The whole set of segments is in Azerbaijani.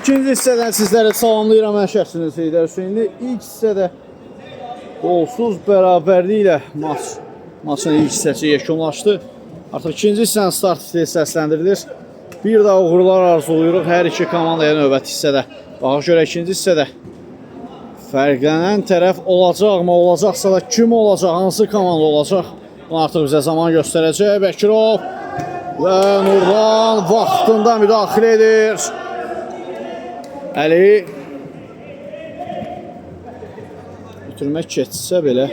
İkinci hissədən sizləri salamlayıram, mən şəxsiniz Heydər Hüseynli. İlk hissədə qolsuz bərabərliklə maçın ilk hissəsi yekunlaşdı. Artıq ikinci hissənin start istəyi səsləndirilir. Bir daha uğurlar arzulayırıq hər iki komandaya növbəti hissədə. Baxaq görə ikinci hissədə fərqlənən tərəf olacaqmı, olacaqsa da kim olacaq, hansı komanda olacaq? Bunu artıq bizə zaman göstərəcək. Bəkirov və Nurlan vaxtında müdaxilə edir. Əli bitirmək keçsə belə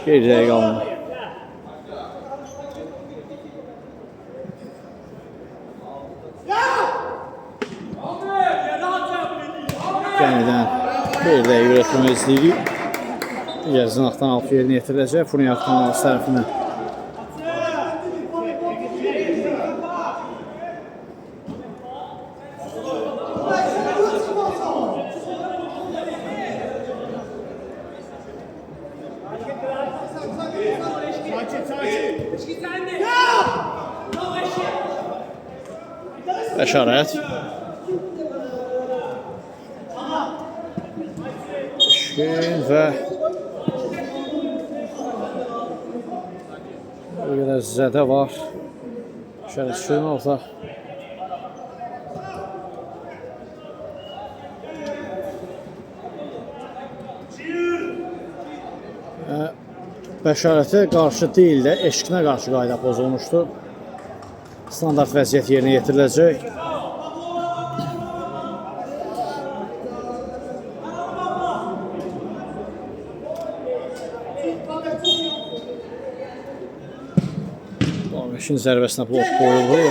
geriyə qalmır. Yenidən bir də üretmə izləyirik. Digər zınaqdan altı yerinə yetiriləcək Furniyyat komandısı tərəfindən. Bəşarət. İşin və bir qədər zədə var. Şöyle suyun olsa. Bəşarətə qarşı deyil də, eşqinə qarşı qayda pozulmuşdu. Standart vəziyyət yerinə yetiriləcək. Babeşin zərbəsinə blok qoyuldu.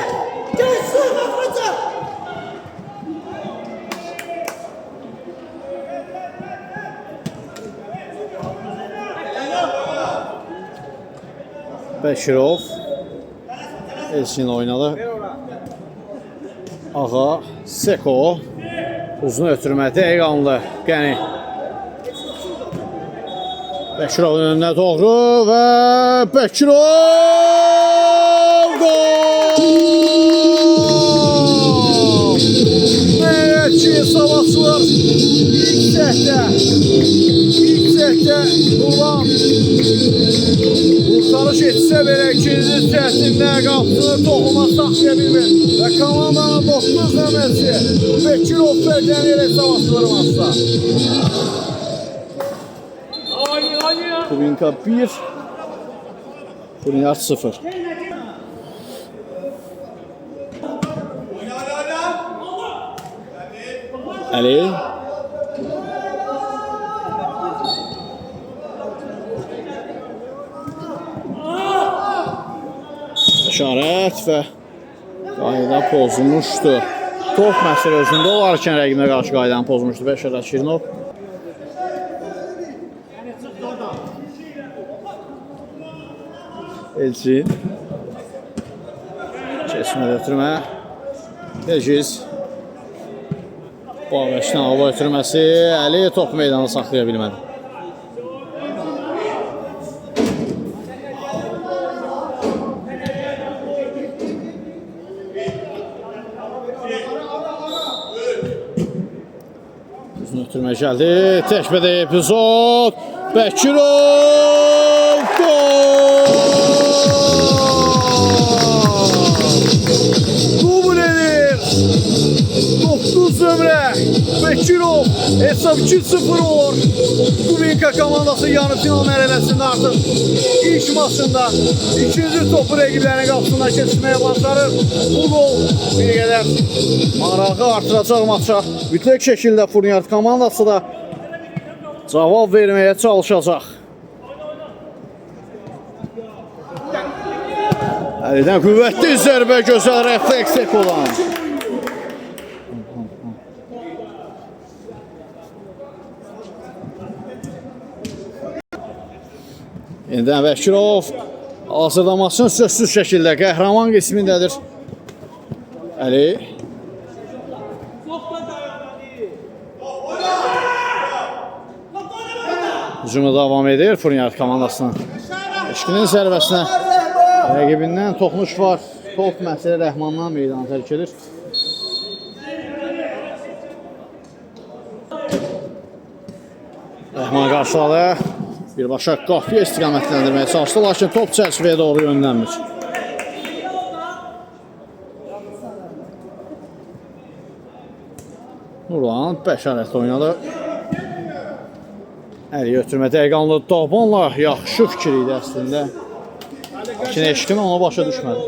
Bəkirov Elçin oynadı. Ağa, Seko uzun ötürmə, dəqiqanlı Qəni Bəkirovun önünə doğru və Bəkirov gol! Evet ki, savaşçılar ilk səhdə Ulan kurtarış etsə belə ikinci səhətində qapısını toxuma saxlaya bilmir və komandanın 9 nömrəsi Bəkirov fərqlənərək savaşçıları maçda. Kubinka 1, Furniyyat 0. Əli İşarət və qayda pozulmuşdu. Top məsələ özündə olarkən rəqibinə qarşı qaydanı pozulmuşdu Bəşarət Şirinov. Elçin Keçmədə ötürmə Tejiz Babeşdən hava ötürməsi Əli top meydanı saxlaya bilmədi. Uzun ötürmə gəldi. Təkbədə epizod. Bəkirov gol! Dubl edir. 9 nömrə. Bəkirov hesab 2-0 olur. Kubinka komandası yarı final mərhələsində artıq ilk maçında ikinci topu rəqiblərinin qapısına keçməyə başlarır. Bu gol bir qədər marağı artıracaq maça. Mütləq şəkildə Furniyyat komandası da cavab verməyə çalışacaq. Əlidən qüvvətli zərbə, gözəl refleks Ekodan. Yeniden Bəkirov hazırda maçın sözsüz şəkildə qəhrəman qismindədir. Əli hücumu davam edir Furniyyat komandasının. Eşkinin zərbəsinə rəqibindən toxunuş var. Top məsələ Rəhmandan meydana tərk edir. Rəhman qarşıladı. Birbaşa qapıya istiqamətləndirməyə çalışdı, lakin top çərçivəyə doğru yönlənmir. Nurlan bəşarətlə oynadı. Əli götürmə dəqiqanlı Dabanla yaxşı fikir idi əslində. Lakin Eşkin ona başa düşmədi.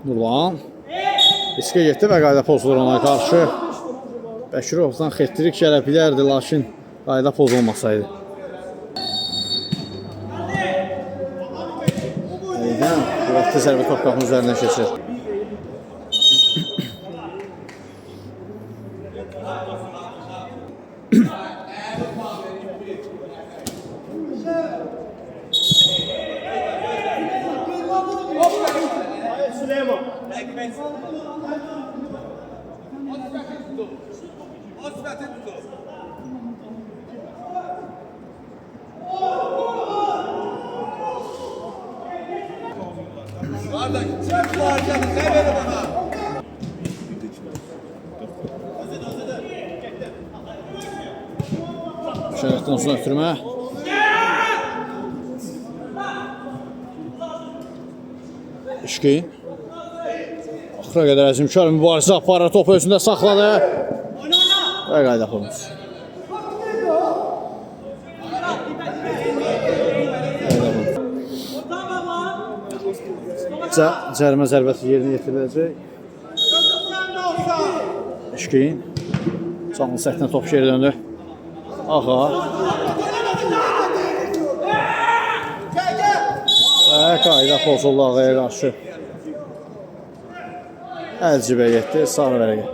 Nurlan riskə getdi və qayda pozulur ona qarşı. Bəkirovdan xettirik gələ bilərdi, lakin qayda pozulmasaydı. Əlidən qüvvətli zərbə Topqapının üzərindən keçir. Şərəfdən uzun ötürmə. İşkin. Axıra qədər əzimkar mübarizə aparır, topu özündə saxladı. Və qayda pozulur. Cərimə zərbəsi yerinə yetiriləcək. İşkin. Canlı səhvdən top geri döndü. Ağa. Və qayda pozuldu Ağaya qarşı. Əlcibə getdi, sarı vərəqə.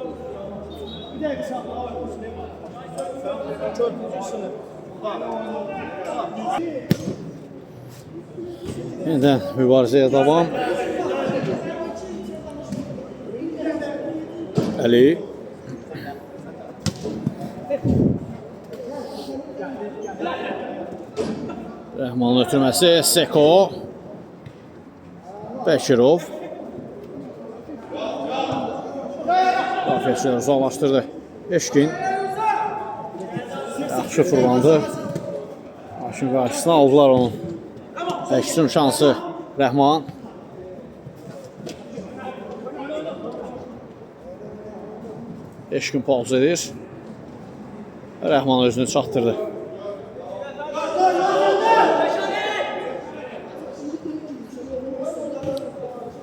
Yeniden mübarizəyə davam. Əli. Rəhmanın ötürməsi, Seko. Bəkirov. Rafiyəçilər uzaqlaşdırdı. Eşkin. Yaxşı fırlandı. Başın qarşısına aldılar onun. Əksin şansı Rəhman. Eşkin pauz edir. Rəhman özünü çatdırdı.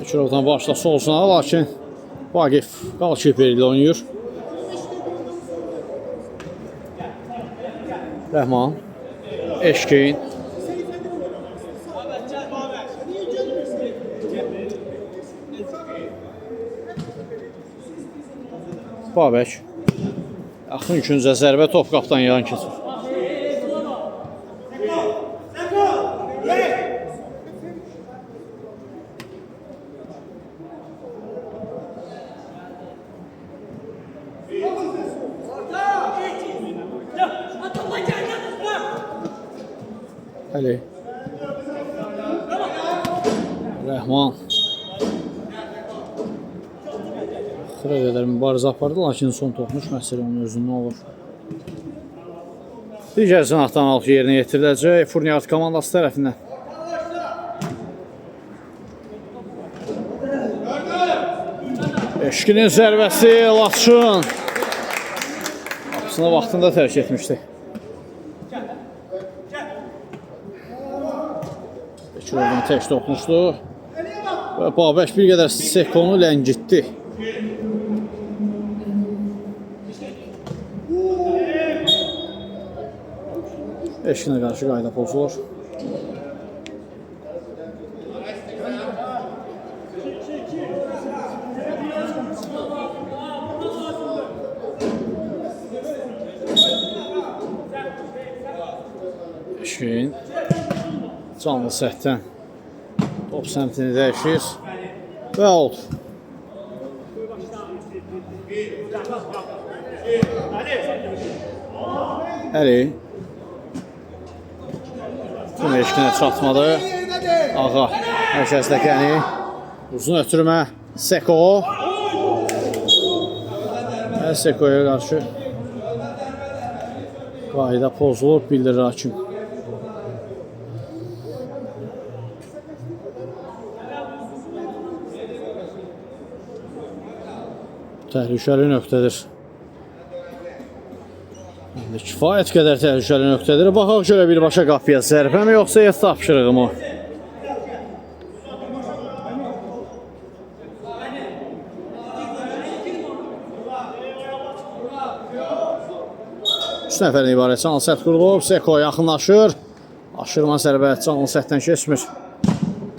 Bekirovdan başla solsuna, lakin Vaqif qalkiper ilə oynayır. Rəhman. Eşkin. Babək. Yaxın küncə zərbə Topqapdan yan keçir. Əli. Rəhman. Axıra qədər mübarizə apardı, lakin son toxunuş məsələ onun özündən olur. Digər sınaqdan alıq yerinə yetiriləcək Furniyat komandası tərəfindən. Eşkinin zərbəsi Laçın. Qapısını vaxtında tərk etmişdi. Bekirovdan tək toxunuşdu. Və Babək bir qədər Sekonu ləngitdi. Eşkinə qarşı qayda pozulur. Eşkin canlı səhvdən top səmtini dəyişir və oldu. Əli. Tüm Eşkinə çatmadı. Ağa mərkəzdəki Əli. Uzun ötürmə Seko. Seko'ya qarşı qayda pozulub, bildirir hakim. Təhlükəli nöqtədir. Kifayət qədər təhlükəli nöqtədir. Baxaq şöyle birbaşa qapıya zərbə mi yoxsa ev tapşırığı mı? Üç nəfərin ibarət canlı sət qurulub. Seko yaxınlaşır. Aşırma zərbə canlı sətdən keçmir.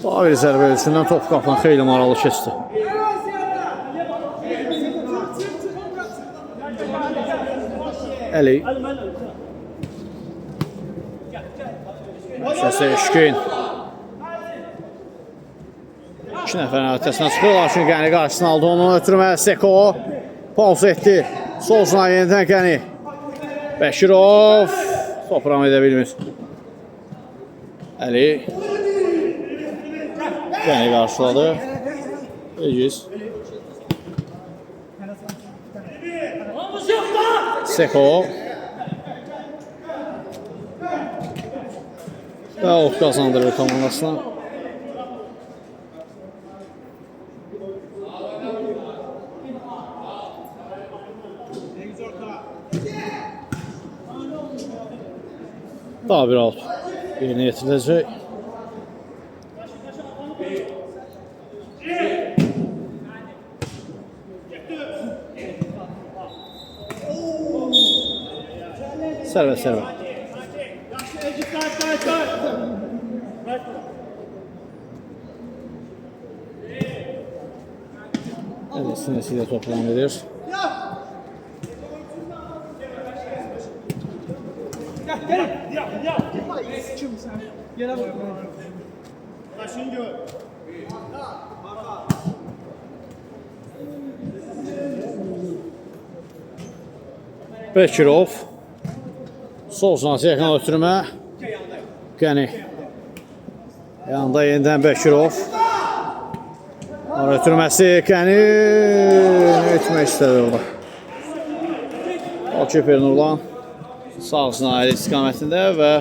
Daha bir zərbə ölçündən top qapıdan xeyli maralı keçdi. Əli. Şəsə Eşkin. İki nəfərin ötəsindən çıxır. Lakin Qəni qarşısını aldı. Onun ötürməli Seko. Pauz etdi. Sol sınava yenidən Qəni. Bəşirov. Topram edə bilmir. Əli. Qəni qarşıladı. Egiz. Seko. Və ot qazandırır komandasına. Daha bir alt yerinə yetiriləcək. Sərvət. Evet, sinesiyle toplam verir. Bekirov. Sol sanatı yaxın ötürmə. Qəni. Yanında yenidən Bekirov. Ötürməsi Qəni. Ne etmək istədi orada? Alkiper Nurlan. Sağ cinayət istiqamətində və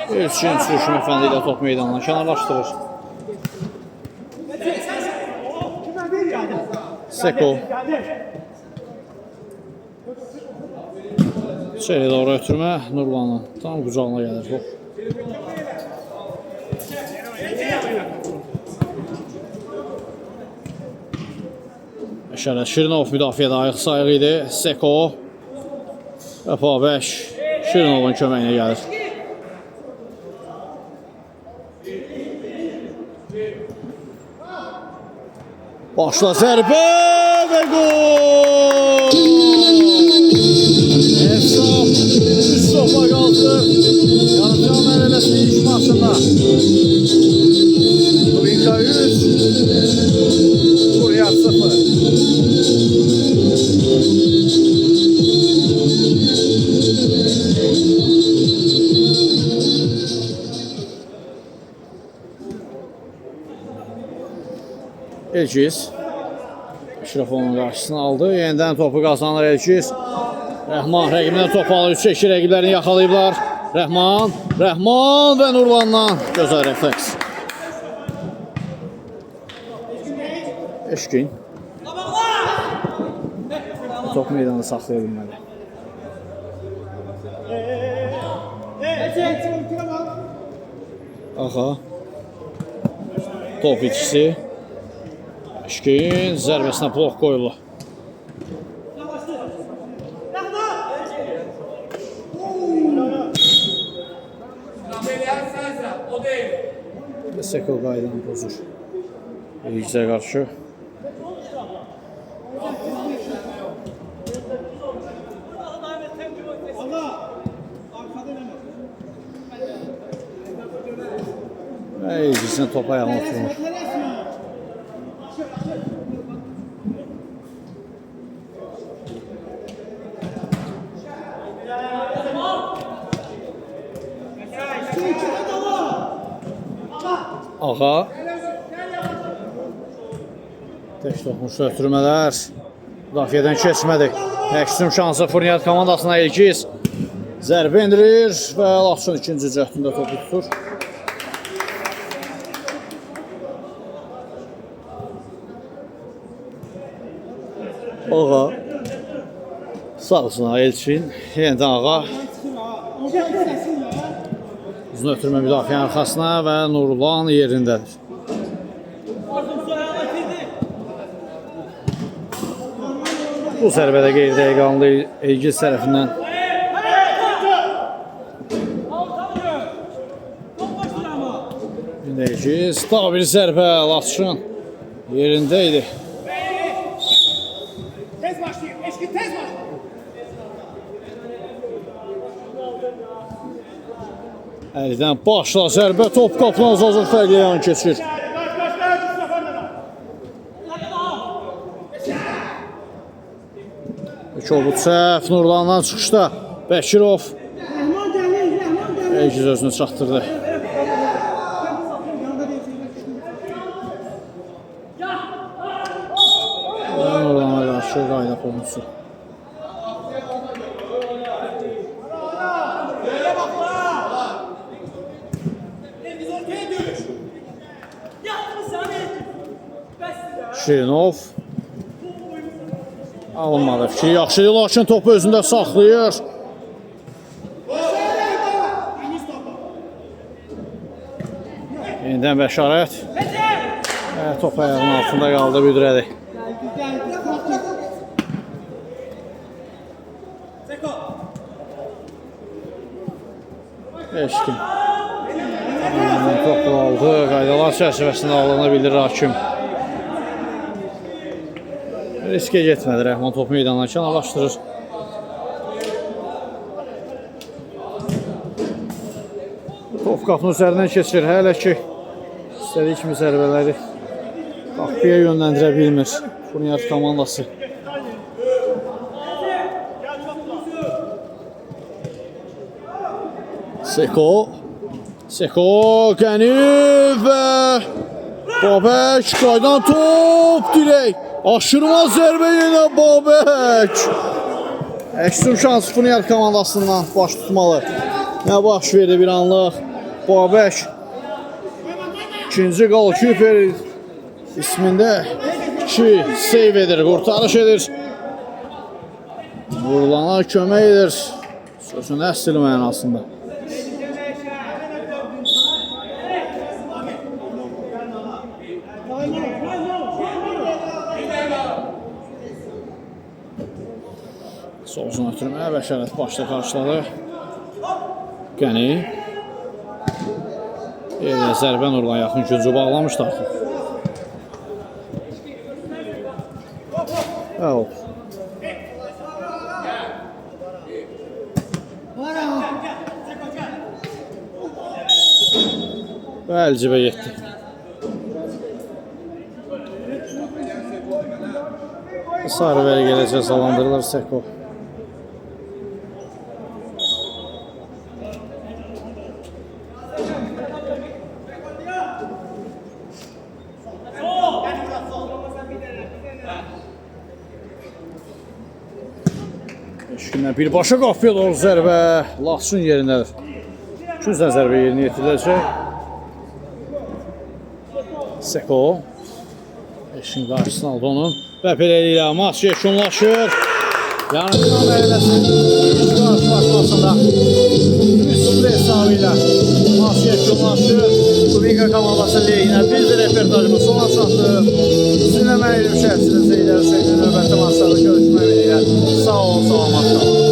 üçün sürüşmə fəndi ilə top meydanına kənarlaşdırır. Seko. İçeri doğru ötürmə Nurlan'ın tam qucağına gəlir top. Şirinov müdafiədə ayıq sayıq idi. Seko. Və Pabeş Şirinovun köməyinə gəlir. Başla zərbə və gol! Efsaf üst topa qaldı. Yarımcan mərhələsi ilk maçında. Turinka 100, Kuryat 0. Elgiz Şirafonun qarşısını aldı. Yenidən topu qazanır Elgiz. Rəhman rəqibindən top alır. 3-2 rəqiblərini yaxalayıblar. Rəhman və Nurlandan gözəl refleks. Eşkin. Top meydanı saxlaya bilməli. Axa. Top itkisi. Eşkin zərbəsinə blok qoyulur. Seko qaydanı pozur. Elgizə qarşı. Və Elgizin topa ayağına oturmuş. Ağa Tək toxunuşda ötürmələr. Müdafiədən keçmədi. Həksim şansı Furniyyət komandasına Elgiz. Zərbə indirir və Laçın ikinci cəhdində topu tutur. Ağa. Sağ olsun Elçin. Yenidən Ağa. Uzun ötürmə müdafiənin arxasına və Nurlan yerindədir. Bu zərbədə qeyri-dəqiqə alındı Elgiz tərəfindən. Elgiz daha bir zərbə Laçın yerində idi. Əldən başla zərbə top qapıdan Zazır Fərqliyan keçir. Çobud səhv Nurlandan çıxışda Bəkirov Elgiz özünü çatdırdı. Nurlan'a qarşı qayda pozuntusu. Şirinov alınmadı. Fikri yaxşıdır, lakin topu özündə saxlayır. Yenidən Bəşarət. Top ayağının altında qaldı Büdrədi. Eşkin. Topu aldı. Qaydalar çərçivəsində alına bilir hakim. Riskə getmədi. Rəhman topu meydandan kənarlaşdırır. Top qapının üzərindən keçir. Hələ ki istədiyi kimi zərbələri qapıya yönləndirə bilmir Furniyyət komandası. Seko Qəni və Babək qaydan top dirək. Aşırmaz zərbə yenə Babək. Əksim şansı Furniyyət komandasından baş tutmalı. Nə baş verdi bir anlıq. Babək ikinci qol-kiper ismində 2 seyv edir, qurtarış edir. Nurlana kömək edir. Sözün əsl mənasında. Solcun ötürməyə Bəşarət başda qarşıladı. Qəni. Zərbə Nurlan yaxın gücü bağlamışdı artıq. Out. Və Əlcibə getdi. Sarı vərəqələ cəzalandırılır Seko. Eşkindən birbaşa qapıya doğru zərbə Laçın yerindədir. Güclə zərbə yerinə yetiriləcək. Seko Eşkin qarşısını aldı onun və beləliklə maç yekunlaşır. Yanıqdan veriləsin ilk qarşılaşmasında 3-0 hesabı ilə maç yekunlaşır. Kubinka komandası lehinə biz də reportajımız sona çatdı. Sizinlə mən elim şəhsiniz Eydər Hüseynin növbəti maçlarda görüşmək ümidilə. Sağ olun, salamat qalın.